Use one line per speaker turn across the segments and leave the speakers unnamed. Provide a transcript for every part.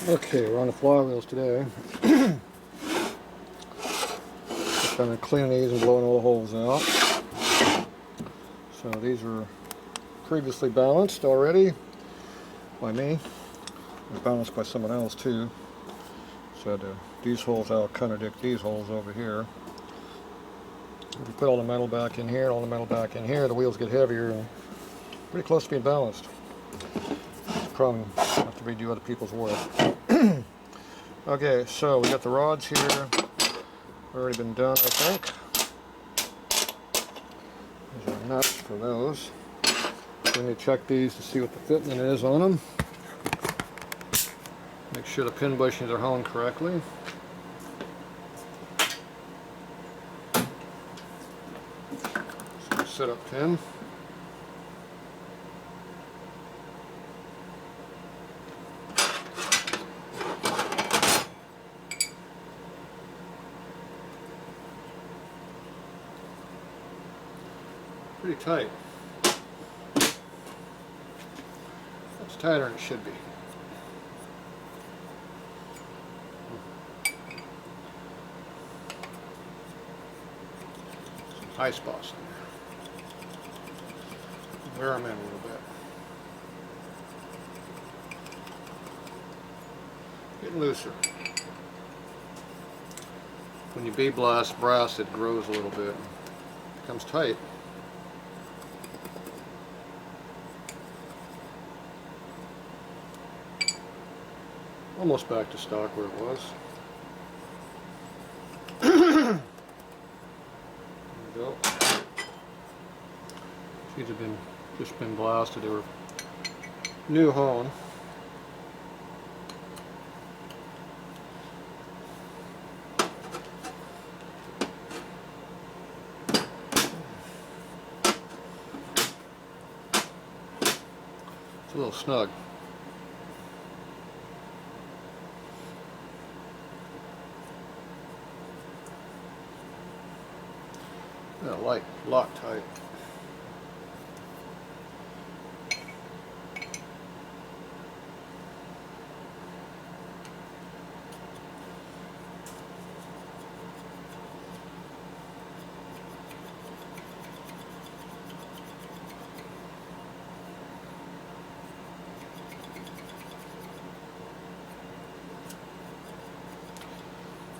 Okay, we're on the flywheels today. Just been cleaning these and blowing all the holes out. So these were previously balanced already by me. They're balanced by someone else too. So these holes out contradict these holes over here. If you put all the metal back in here and all the metal back in here, the wheels get heavier and pretty close to being balanced. Probably have to redo other people's work. Okay, so we got the rods here. Already been done, I think. These are nuts for those. So we need to check these to see what the fitment is on them. Make sure the pin bushings are honed correctly. So setup pin. Pretty tight. It's tighter than it should be. Some high spots in there. Wear them in a little bit. Getting looser. When you bead-blast brass, it grows a little bit. It becomes tight. Almost back to stock where it was. There we go. These have just been blasted. They were new hone. It's a little snug. Yeah, Loctite.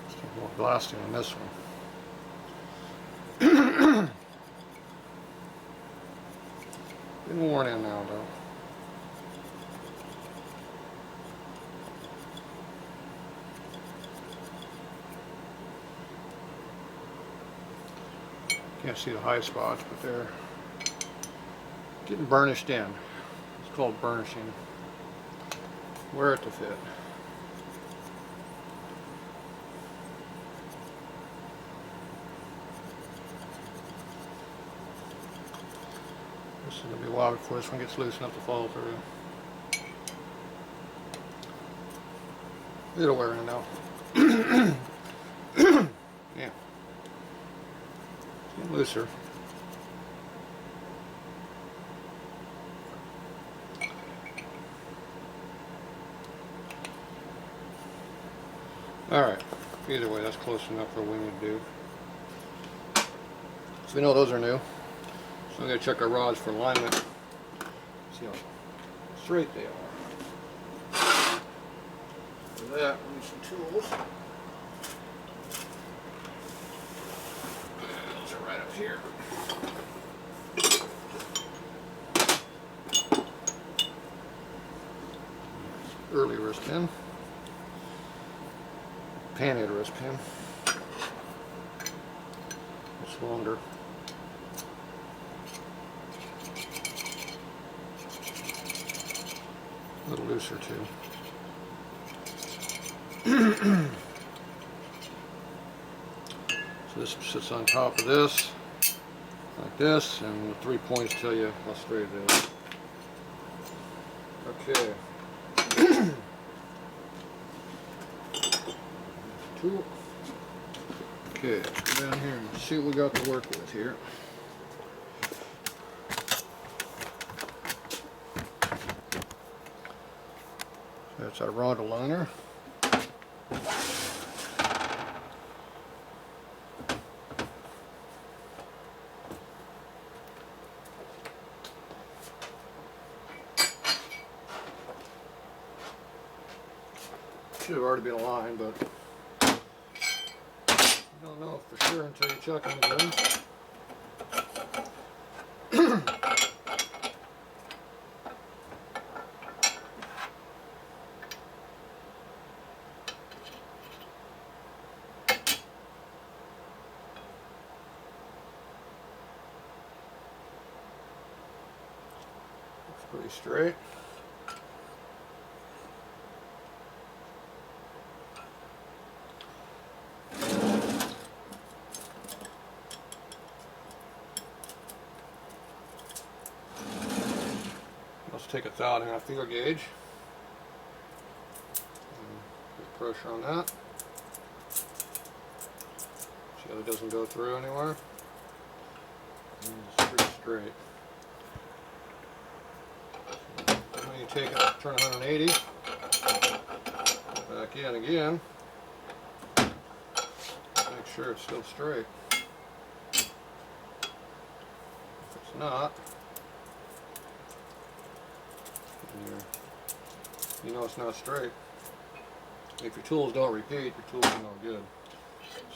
Still more blasting on this one. Getting worn in now though. Can't see the high spots, but they're getting burnished in. It's called burnishing. Wear it to fit. This is going to be a while before this one gets loose enough to fall through. It'll wear in now. Yeah. It's getting looser. Alright. Either way, that's close enough for what we need to do. So we know those are new. So I'm going to check our rods for alignment. See how straight they are. For that, we need some tools. Those are right up here. Early wrist pin. Panhead wrist pin. It's longer. A little looser too. So this sits on top of this, like this, and the 3 points tell you how straight it is. Okay. Tool. Okay, let's go down here and see what we got to work with here. That's our rod aligner. Should have already been aligned, but you don't know for sure until you check them again. Looks pretty straight. Let's take a 1/1000 feeler gauge. Put pressure on that. See how it doesn't go through anywhere? It's pretty straight. So when you take it, turn 180, back in again, make sure it's still straight. If it's not, you know it's not straight. If your tools don't repeat, your tools are no good.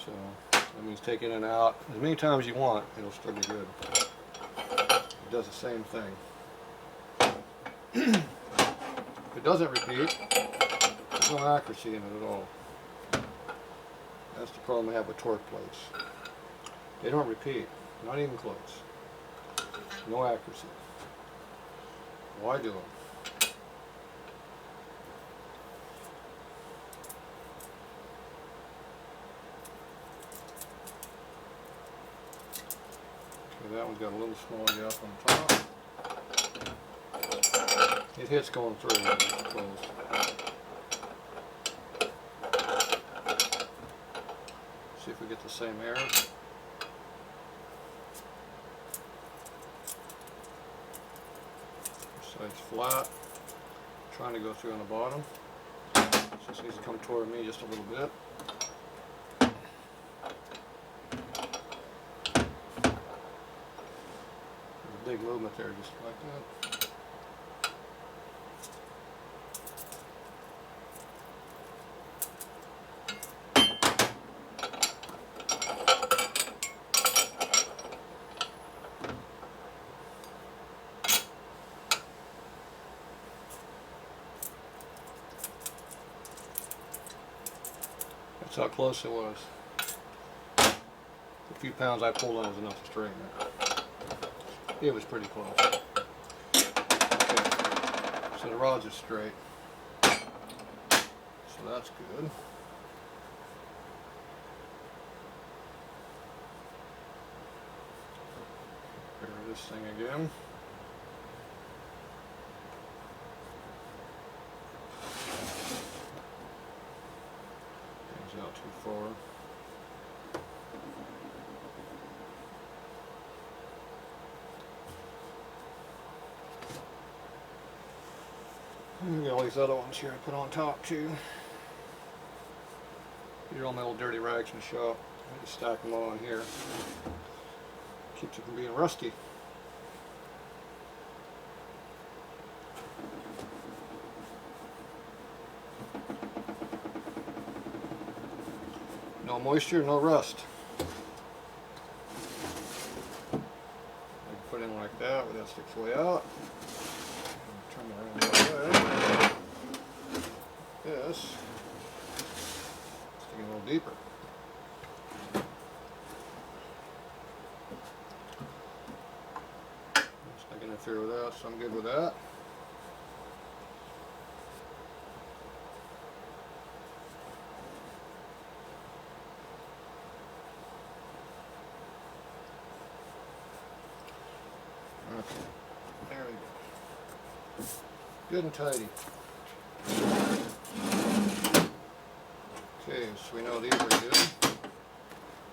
So that means take it in and out as many times as you want, it'll still be good. It does the same thing. If it doesn't repeat, there's no accuracy in it at all. That's the problem I have with torque plates. They don't repeat, not even close. No accuracy. Why do them? Okay, that one's got a little small gap on top. It hits going through when it's closed. See if we get the same error. Side's flat. Trying to go through on the bottom. Just needs to come toward me just a little bit. There's a big movement there, just like that. That's how close it was. The few pounds I pulled on was enough to straighten it. It was pretty close. Okay, so the rods are straight. So that's good. Prepare this thing again. Out too far. And we got all these other ones here I put on top too. These are all my old dirty rags in the shop. I just stack them all on here. Keeps it from being rusty. No moisture, no rust. I can put in like that where that sticks way out. Turn it around the other way. This. Sticking a little deeper. It's not going to interfere with that, so I'm good with that. Okay, there we go. Good and tidy. Okay, so we know these are good.